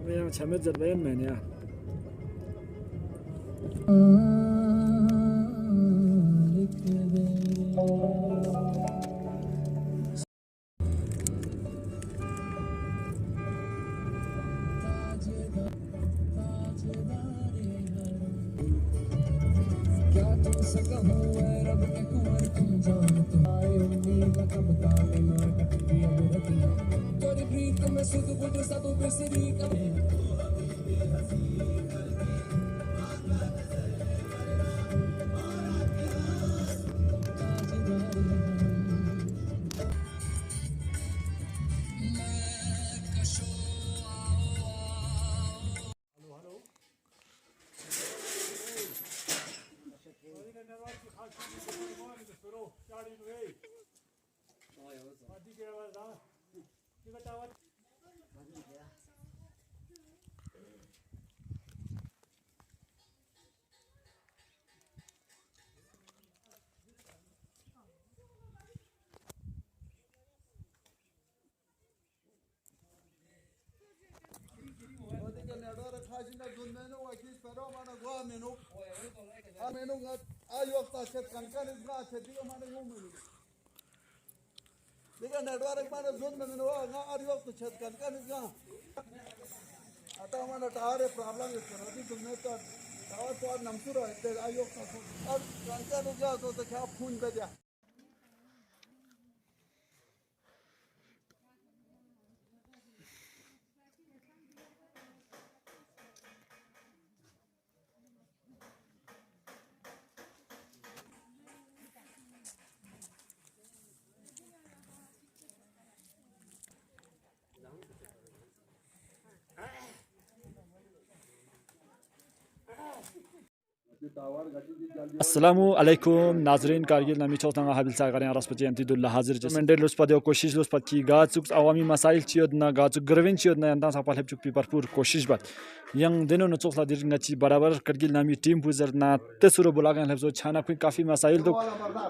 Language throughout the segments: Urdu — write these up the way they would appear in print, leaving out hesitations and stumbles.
Mira, çamet zırvayan ben ya. السلام علیکم ناظرین کارگل نامی چوتھا حابل ساگرین رسپت جنتی دلہ حاضر جس منڈل لسپت کوشش لسپت کی گاچک عوامی مسائل چیود نہ گاچک گروین چیود نہ اندان سپال ہپ چک بھرپور کوشش بات ینگ دنوں نہ چوکلا در نچی برابر کارگل نامی ٹیم پوزر نہ تسرو بلاگن لفظ چھانا کوئی کافی مسائل تو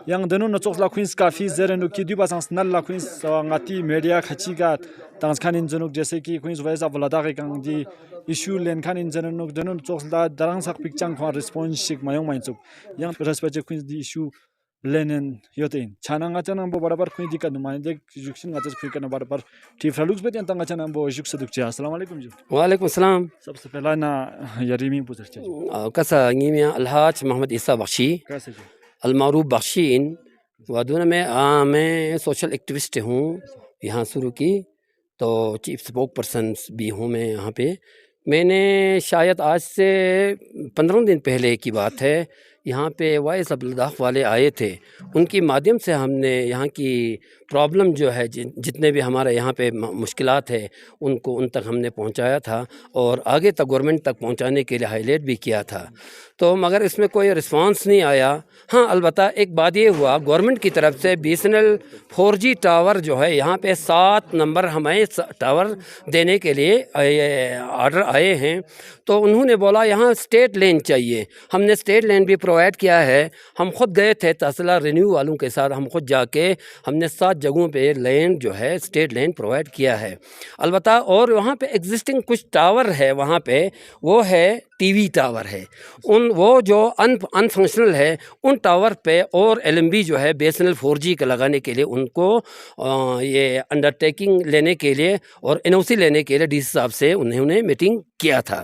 ینگ دنوں نہ چوکلا کوئنس کافی زرن کی دی باسنس نل coins ngati media khachiga tangskhanin junuk jese ki koins voice of lada kang di issue len khanin januk denun chokla darang sak pikchang khwa response shik mayong mainchuk yang respect koins di issue lenen yotin chananga chanang bo barabar koin dikat numai dek jukshin ngatas fikana barabar tifralux bet yang tanga chanang bo juk saduk cha assalamu alaikum ji wa alaikum salam sabse pehla na yarimi puzar cha kasa ngimia alhaj mohammad isa bakhshi kaise ji المعروف بخشین وادون میں سوشل ایکٹیوسٹ ہوں یہاں شروع کی تو چیف اسپوک پرسنس بھی ہوں میں یہاں پہ میں نے شاید آج سے 15 دن پہلے کی بات ہے یہاں پہ وائس آف لداخ والے آئے تھے ان کی مادھیم سے ہم نے یہاں کی پرابلم جو ہے جتنے بھی ہمارے یہاں پہ مشکلات ہے ان تک ہم نے پہنچایا تھا اور آگے تک گورنمنٹ تک پہنچانے کے لیے ہائی لائٹ بھی کیا تھا تو مگر اس میں کوئی رسپانس نہیں آیا ہاں البتہ ایک بات یہ ہوا گورنمنٹ کی طرف سے BSNL 4G ٹاور جو ہے یہاں پہ 7 نمبر ہمیں ٹاور دینے کے لیے آرڈر آئے ہیں تو انہوں نے بولا یہاں اسٹیٹ لین چاہیے ہم نے اسٹیٹ لین بھی پرووائڈ کیا ہے ہم خود گئے تھے تحصیلدار رینیو والوں کے ساتھ ہم خود جا کے ہم نے 7 جگہوں پہ لین جو ہے اسٹیٹ لین پرووائڈ کیا ہے البتہ اور وہاں پہ ایگزسٹنگ کچھ ٹاور ہے وہاں پہ وہ ہے ٹی وی ٹاور ہے وہ جو ان فنکشنل ہے ان ٹاور پہ اور LMB جو ہے BSNL 4G کا لگانے کے لیے ان کو یہ انڈرٹیکنگ لینے کے لیے اور NOC لینے کے لیے DC صاحب سے انہوں نے میٹنگ کیا تھا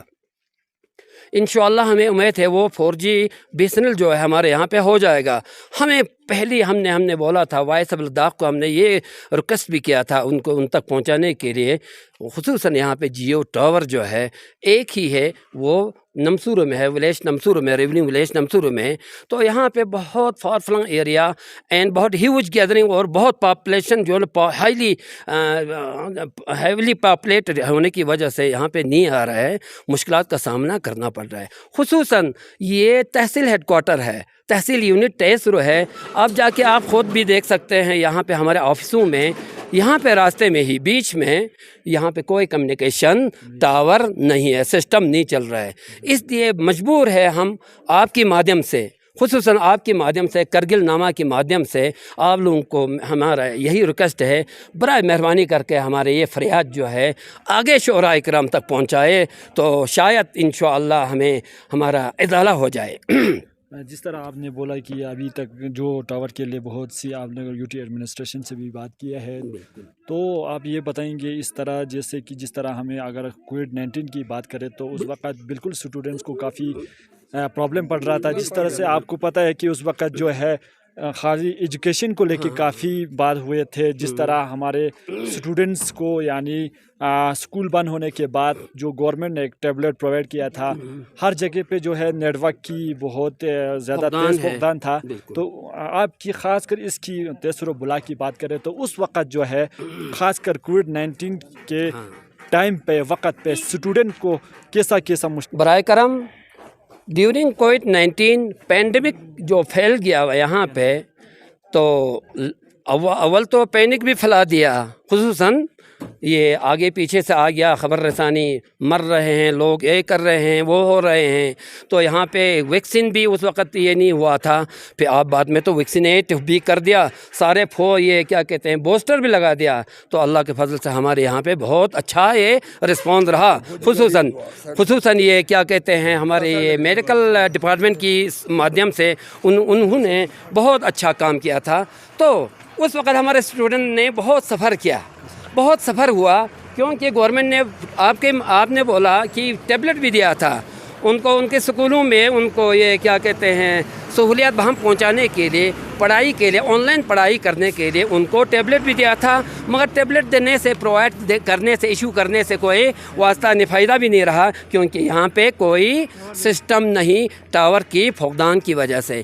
انشاءاللہ ہمیں امید ہے وہ 4G BSNL جو ہے ہمارے یہاں پہ ہو جائے گا ہمیں پہلی ہم نے بولا تھا وائس آف لداخ کو ہم نے یہ ریکویسٹ بھی کیا تھا ان تک پہنچانے کے لیے خصوصاً یہاں پہ جیو ٹاور جو ہے ایک ہی ہے وہ نمسورو میں ہے ولیج نمسورو میں ریونیو ولیج نمسورو میں تو یہاں پہ بہت فار فلنگ ایریا اینڈ بہت ہیوج گیدرنگ اور بہت پاپولیشن جو ہیولی پاپولیٹڈ ہونے کی وجہ سے یہاں پہ نہیں آ رہا ہے مشکلات کا سامنا کرنا پڑ رہا ہے خصوصاً یہ تحصیل ہیڈ کوارٹر ہے تحصیل یونٹ تیسرو ہے اب جا کے آپ خود بھی دیکھ سکتے ہیں یہاں پہ ہمارے آفسوں میں یہاں پہ راستے میں ہی بیچ میں یہاں پہ کوئی کمیونیکیشن ٹاور نہیں ہے سسٹم نہیں چل رہا ہے اس لیے مجبور ہے ہم آپ کی مادھیم سے خصوصاً آپ کے مادھیم سے کرگل نامہ کے مادھیم سے آپ لوگوں کو ہمارا یہی ریکویسٹ ہے، برائے مہربانی کر کے ہمارے یہ فریاد جو ہے آگے شعراء کرام تک پہنچائے تو شاید انشاءاللہ ہمیں ہمارا ازالہ ہو جائے۔ جس طرح آپ نے بولا کہ ابھی تک جو ٹاور کے لیے بہت سی آپ نے یو ٹی ایڈمنسٹریشن سے بھی بات کیا ہے، تو آپ یہ بتائیں گے اس طرح جیسے کہ جس طرح ہمیں اگر کووڈ-19 کی بات کریں تو اس وقت بالکل اسٹوڈنٹس کو کافی پرابلم پڑ رہا تھا، جس طرح سے آپ کو پتہ ہے کہ اس وقت جو ہے خاصی ایجوکیشن کو لے کے کافی بات ہوئے تھے، جس طرح ہمارے اسٹوڈنٹس کو یعنی اسکول بند ہونے کے بعد جو گورنمنٹ نے ایک ٹیبلٹ پرووائڈ کیا تھا، ہر جگہ پہ جو ہے نیٹ ورک کی بہت زیادہ تیز فقدان تھا، تو آپ کی خاص کر اس کی تیسر و بلا کی بات کریں تو اس وقت جو ہے خاص کر کووڈ-19 کے ٹائم پہ وقت پہ اسٹوڈنٹ کو کیسا برائے کرم ڈیورنگ کووڈ-19 پینڈیمک جو پھیل گیا یہاں پہ، تو اول تو پینک بھی پھیلا دیا، خصوصاً یہ آگے پیچھے سے آ گیا خبر رسانی، مر رہے ہیں لوگ، یہ کر رہے ہیں وہ ہو رہے ہیں، تو یہاں پہ ویکسین بھی اس وقت یہ نہیں ہوا تھا، پھر آپ بعد میں تو ویکسینیٹ بھی کر دیا، سارے یہ کیا کہتے ہیں بوسٹر بھی لگا دیا، تو اللہ کے فضل سے ہمارے یہاں پہ بہت اچھا یہ رسپانس رہا، خصوصاً یہ کیا کہتے ہیں ہمارے یہ میڈیکل ڈپارٹمنٹ کی مادھیم سے انہوں نے بہت اچھا کام کیا تھا۔ تو اس وقت ہمارے اسٹوڈنٹ نے بہت سفر ہوا، کیونکہ گورنمنٹ نے آپ نے بولا کہ ٹیبلٹ بھی دیا تھا ان کو، ان کے اسکولوں میں ان کو یہ کیا کہتے ہیں سہولیات بہم پہنچانے کے لیے، پڑھائی کے لیے، آن لائن پڑھائی کرنے کے لیے ان کو ٹیبلٹ بھی دیا تھا، مگر ٹیبلٹ دینے سے پرووائڈ کرنے سے ایشو کرنے سے کوئی واسطہ فائدہ بھی نہیں رہا، کیونکہ یہاں پہ کوئی سسٹم نہیں ٹاور کی فقدان کی وجہ سے،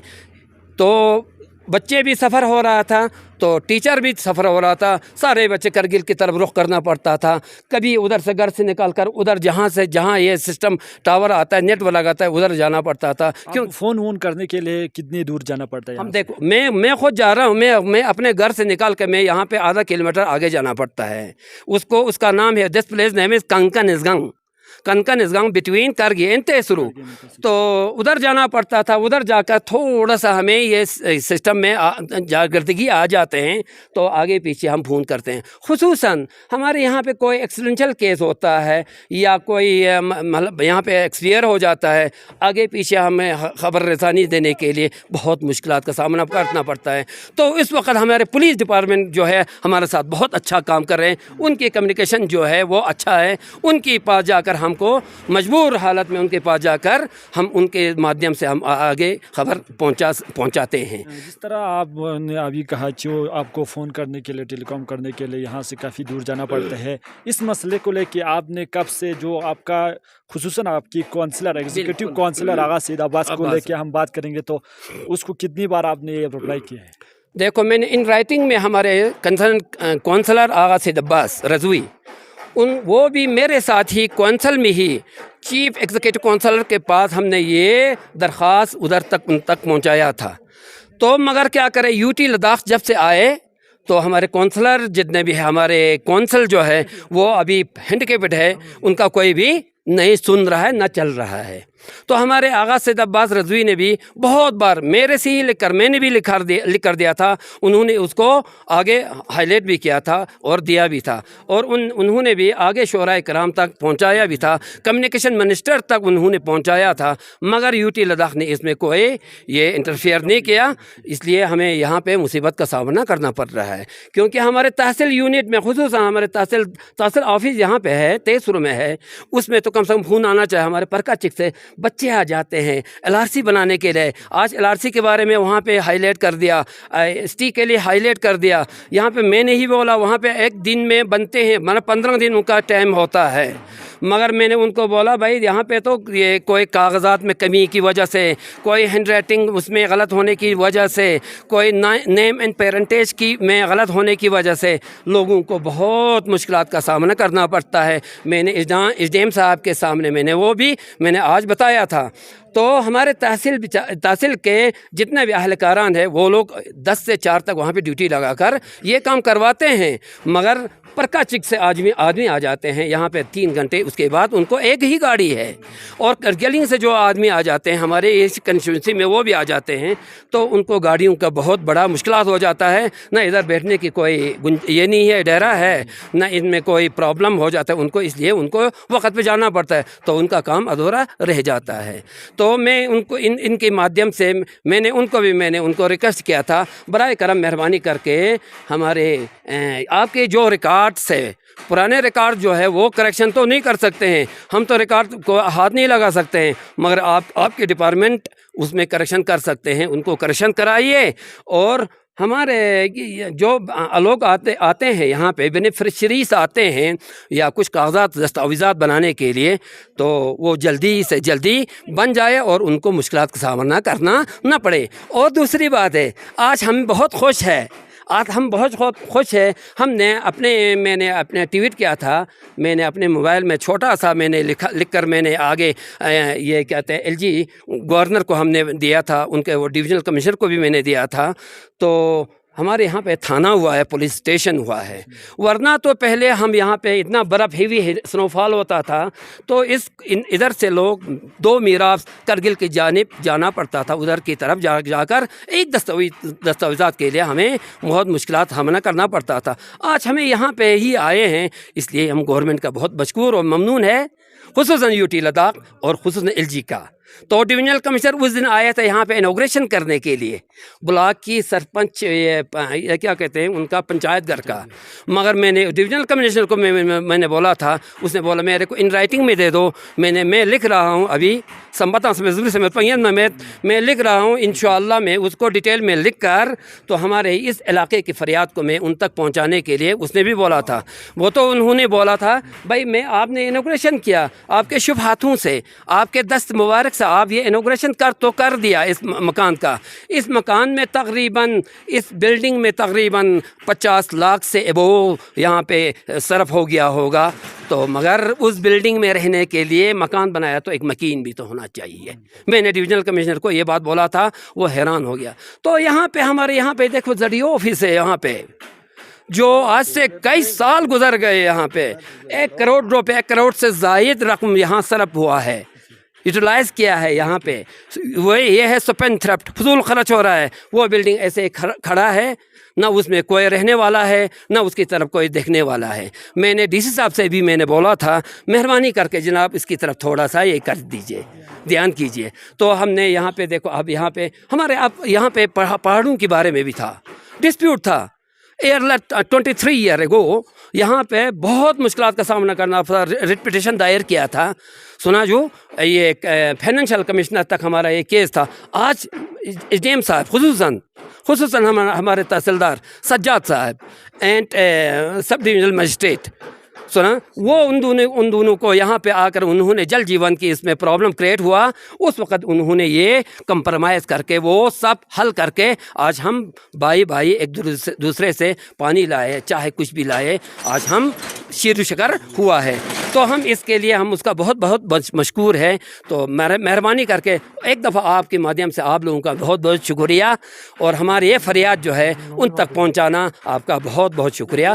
تو بچے بھی سفر ہو رہا تھا، تو ٹیچر بھی سفر ہو رہا تھا، سارے بچے کرگل کی طرف رخ کرنا پڑتا تھا، کبھی ادھر سے گھر سے نکال کر ادھر جہاں یہ سسٹم ٹاور آتا ہے نیٹ ورک آتا ہے ادھر جانا پڑتا تھا۔ کیوں فون وون کرنے کے لیے کتنی دور جانا پڑتا ہے؟ ہم دیکھو میں خود جا رہا ہوں، میں اپنے گھر سے نکال کے میں یہاں پہ آدھا کلومیٹر آگے جانا پڑتا ہے، اس کا نام ہے this place name is Kangan between کرگی اینڈ تیسرو، تو ادھر جانا پڑتا تھا، ادھر جا کر تھوڑا سا ہمیں یہ سسٹم میں جاگردگی آ جاتے ہیں تو آگے پیچھے ہم فون کرتے ہیں، خصوصاً ہمارے یہاں پہ کوئی ایکسیڈنشل کیس ہوتا ہے یا کوئی مطلب یہاں پہ ایکسپائر ہو جاتا ہے، آگے پیچھے ہمیں خبر رسانی دینے کے لیے بہت مشکلات کا سامنا کرنا پڑتا ہے، تو اس وقت ہمارے پولیس ڈپارٹمنٹ جو ہے ہمارے ساتھ بہت اچھا کام کر رہے ہیں، ان کی کمیونیکیشن جو ہے وہ اچھا ہے، ان کے پاس جا کر ہم کو مجبور حالت میں ان کے پاس جا کر ہم ان کے مادھیم سے ہم آگے خبر پہنچاتے ہیں۔ جس طرح آپ نے ابھی کہا کہ آپ کو فون کرنے کے لیے، ٹیلی کام کرنے کے لیے یہاں سے کافی دور جانا پڑتا ہے، اس مسئلے کو لے کے آپ نے کب سے جو آپ کا خصوصاً آپ کی کونسلر ایگزیکٹو کونسلر آغا سید عباس کو لے کے ہم بات کریں گے تو اس کو کتنی بار آپ نے یہ رپلائی کیا ہے؟ دیکھو میں نے ان رائٹنگ میں ہمارے کنسرن کونسلر آغا سید عباس رضوی وہ بھی میرے ساتھ ہی کونسل میں ہی چیف ایگزیکٹو کونسلر کے پاس ہم نے یہ درخواست ادھر تک ان تک پہنچایا تھا، تو مگر کیا کرے یو ٹی لداخ جب سے آئے تو ہمارے کونسلر جتنے بھی ہمارے کونسل جو ہے وہ ابھی ہینڈیکیپڈ ہے، ان کا کوئی بھی نہیں سن رہا ہے نہ چل رہا ہے، تو ہمارے آغا سید عباس رضوی نے بھی بہت بار میرے سے ہی لکھ کر میں نے بھی لکھ کر دیا تھا، انہوں نے اس کو آگے ہائی لائٹ بھی کیا تھا اور دیا بھی تھا، اور انہوں نے بھی آگے شعراء کرام تک پہنچایا بھی تھا، کمیونیکیشن منسٹر تک انہوں نے پہنچایا تھا، مگر یو ٹی لداخ نے اس میں کوئی یہ انٹرفیئر نہیں کیا، اس لیے ہمیں یہاں پہ مصیبت کا سامنا کرنا پڑ رہا ہے، کیونکہ ہمارے تحصیل یونٹ میں خصوصاً ہمارے تحصیل آفس یہاں پہ ہے تیسرو میں ہے، اس میں تو کم سے کم فون آنا چاہے، ہمارے پرکا چک سے بچے آ جاتے ہیں LRC بنانے کے لیے، آج LRC کے بارے میں وہاں پہ ہائی لائٹ کر دیا، ST کے لیے ہائی لائٹ کر دیا، یہاں پہ میں نے ہی بولا وہاں پہ ایک دن میں بنتے ہیں، مطلب 15 دن ان کا ٹائم ہوتا ہے، مگر میں نے ان کو بولا بھائی یہاں پہ تو یہ کوئی کاغذات میں کمی کی وجہ سے، کوئی ہینڈ رائٹنگ اس میں غلط ہونے کی وجہ سے، کوئی نیم اینڈ پیرنٹیج کی میں غلط ہونے کی وجہ سے لوگوں کو بہت مشکلات کا سامنا کرنا پڑتا ہے۔ میں نے ایس ڈی ایم صاحب کے سامنے میں نے آج بتایا تھا، تو ہمارے تحصیل کے جتنے بھی اہلکاران ہیں وہ لوگ 10 سے 4 تک وہاں پہ ڈیوٹی لگا کر یہ کام کرواتے ہیں، مگر پرکا چک سے آدمی آ جاتے ہیں یہاں پہ 3 گھنٹے، اس کے بعد ان کو ایک ہی گاڑی ہے، اور کرگلنگ سے جو آدمی آ جاتے ہیں ہمارے اس کنسٹیچوئنسی میں وہ بھی آ جاتے ہیں، تو ان کو گاڑیوں کا بہت بڑا مشکلات ہو جاتا ہے، نہ ادھر بیٹھنے کی کوئی یہ نہیں ہے ڈیرا ہے، نہ ان میں کوئی پرابلم ہو جاتا ہے ان کو، اس لیے ان کو وقت پہ جانا پڑتا ہے، تو ان کا کام ادھورا رہ جاتا ہے۔ تو میں ان کو ان کے مادھیم سے میں نے ان کو ریکویسٹ کیا تھا، برائے کرم مہربانی کر کے ہمارے آپ کے جو ریکارڈس ہے، پرانے ریکارڈ جو ہے وہ کریکشن تو نہیں کر سکتے ہیں، ہم تو ریکارڈ کو ہاتھ نہیں لگا سکتے ہیں، مگر آپ کے ڈپارٹمنٹ اس میں کریکشن کر سکتے ہیں، ان کو کریکشن کرائیے، اور ہمارے جو لوگ آتے ہیں یہاں پہ بینیفیشریز آتے ہیں یا کچھ کاغذات دستاویزات بنانے کے لیے، تو وہ جلدی سے جلدی بن جائے اور ان کو مشکلات کا سامنا کرنا نہ پڑے۔ اور دوسری بات ہے، آج ہم بہت خوش ہیں، میں نے اپنے ٹویٹ کیا تھا، میں نے اپنے موبائل میں چھوٹا سا میں نے لکھ کر میں نے آگے یہ کہتے ہیں LG گورنر کو ہم نے دیا تھا، ان کے وہ ڈویژنل کمشنر کو بھی میں نے دیا تھا، تو ہمارے یہاں پہ تھانہ ہوا ہے، پولیس اسٹیشن ہوا ہے، ورنہ تو پہلے ہم یہاں پہ اتنا برف ہیوی سنو فال ہوتا تھا، تو ادھر سے لوگ 2 میراف کرگل کی جانب جانا پڑتا تھا، ادھر کی طرف جا کر ایک دستاویزات کے لیے ہمیں بہت مشکلات سامنا کرنا پڑتا تھا۔ آج ہمیں یہاں پہ ہی آئے ہیں، اس لیے ہم گورنمنٹ کا بہت مشکور اور ممنون ہے، خصوصاً UT لداخ اور خصوصاً LG کا۔ تو ڈویژنل کمشنر اس دن آیا تھا یہاں پہ انوگریشن کرنے کے لیے، بلاک کی سرپنچ یہ کیا کہتے ہیں ان کا پنچایت گھر کا، مگر میں نے ڈویژنل کمشنر کو میں نے بولا تھا، اس نے بولا میرے کو ان رائٹنگ میں دے دو، میں لکھ رہا ہوں ابھی میں لکھ رہا ہوں، انشاءاللہ میں اس کو ڈیٹیل میں لکھ کر تو ہمارے اس علاقے کی فریاد کو میں ان تک پہنچانے کے لیے اس نے بھی بولا تھا۔ وہ تو انہوں نے بولا تھا بھائی آپ نے انوگریشن کیا، آپ کے شبھ ہاتھوں سے، آپ کے دست مبارک سے آپ یہ انوگریشن کر دیا اس مکان کا، اس مکان میں تقریباً اس بلڈنگ میں تقریباً 50 لاکھ سے ابو یہاں پہ صرف ہو گیا ہوگا، تو مگر اس بلڈنگ میں رہنے کے لیے مکان بنایا تو ایک مکین بھی تو ہونا چاہیے۔ میں نے ڈویژنل کمشنر کو یہ بات بولا تھا، وہ حیران ہو گیا۔ تو یہاں پہ ہمارے یہاں پہ دیکھو زڈیو آفس ہے یہاں پہ، جو آج سے کئی سال گزر گئے، یہاں پہ 1 کروڑ روپے 1 کروڑ سے زائد رقم یہاں صرف ہوا ہے، یوٹیلائز کیا ہے یہاں پہ، یہ ہے سپین تھرفٹ، فضول خرچ ہو رہا ہے۔ وہ بلڈنگ ایسے کھڑا ہے، نہ اس میں کوئی رہنے والا ہے، نہ اس کی طرف کوئی دیکھنے والا ہے۔ میں نے DC صاحب سے بھی میں نے بولا تھا، مہربانی کر کے جناب اس کی طرف تھوڑا سا یہ کر دیجئے، دھیان کیجئے۔ تو ہم نے یہاں پہ دیکھو، اب یہاں پہ ہمارے یہاں پہ پہاڑوں کے بارے میں بھی تھا، ڈسپیوٹ تھا، 23 ایئر اگو یہاں پہ بہت مشکلات کا سامنا کرنا تھا، ریٹ پٹیشن دائر کیا تھا، سنا جو یہ فائنینشیل کمشنر تک ہمارا یہ کیس تھا۔ آج SDM صاحب خصوصاً ہمارے تحصیلدار سجاد صاحب اینڈ سب ڈویژنل مجسٹریٹ سنا، وہ ان دونوں کو یہاں پہ آ کر انہوں نے جل جیون کی اس میں پرابلم کریٹ ہوا، اس وقت انہوں نے یہ کمپرمائز کر کے وہ سب حل کر کے آج ہم بھائی ایک دوسرے سے پانی لائے، چاہے کچھ بھی لائے، آج ہم شیر و شکر ہوا ہے۔ تو ہم اس کے لیے ہم اس کا بہت مشکور ہے۔ تو مہربانی کر کے ایک دفعہ آپ کے مادھیم سے آپ لوگوں کا بہت شکریہ، اور ہماری یہ فریاد جو ہے ان تک پہنچانا آپ کا بہت شکریہ۔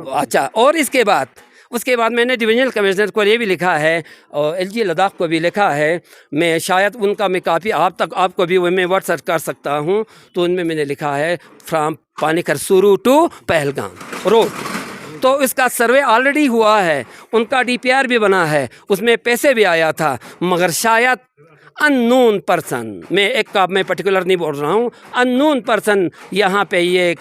اچھا، اور اس کے بعد میں نے ڈویژنل کمشنر کو یہ بھی لکھا ہے اور LG لداخ کو بھی لکھا ہے، میں شاید ان کا میں کافی آپ کو بھی میں واٹس ایپ کر سکتا ہوں، تو ان میں نے لکھا ہے فرام پانی کر سورو ٹو پہلگام روڈ، تو اس کا سروے آلریڈی ہوا ہے، ان کا DPR بھی بنا ہے، اس میں پیسے بھی آیا تھا، مگر شاید ان نون پرسن، میں پرٹیکولر نہیں بول رہا ہوں، ان نون پرسن یہاں پہ یہ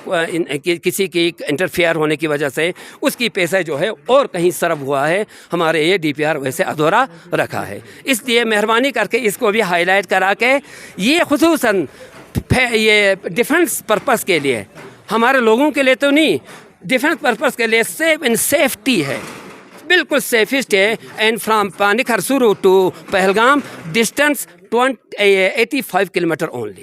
کسی کی انٹرفیئر ہونے کی وجہ سے اس کی پیسہ جو ہے اور کہیں صرف ہوا ہے، ہمارے یہ DPR ویسے ادھورا رکھا ہے۔ اس لیے مہربانی کر کے اس کو بھی ہائی لائٹ کرا کے، یہ خصوصاً یہ ڈیفنس پرپس کے لیے، ہمارے لوگوں کے لیے تو نہیں، ڈیفنس پرپس کے لیے سیف اینڈ سیفٹی ہے، بالکل سیفسٹ ہے۔ اینڈ فرام پانی کھرسورو to Pahalgam distance 85 kilometre only.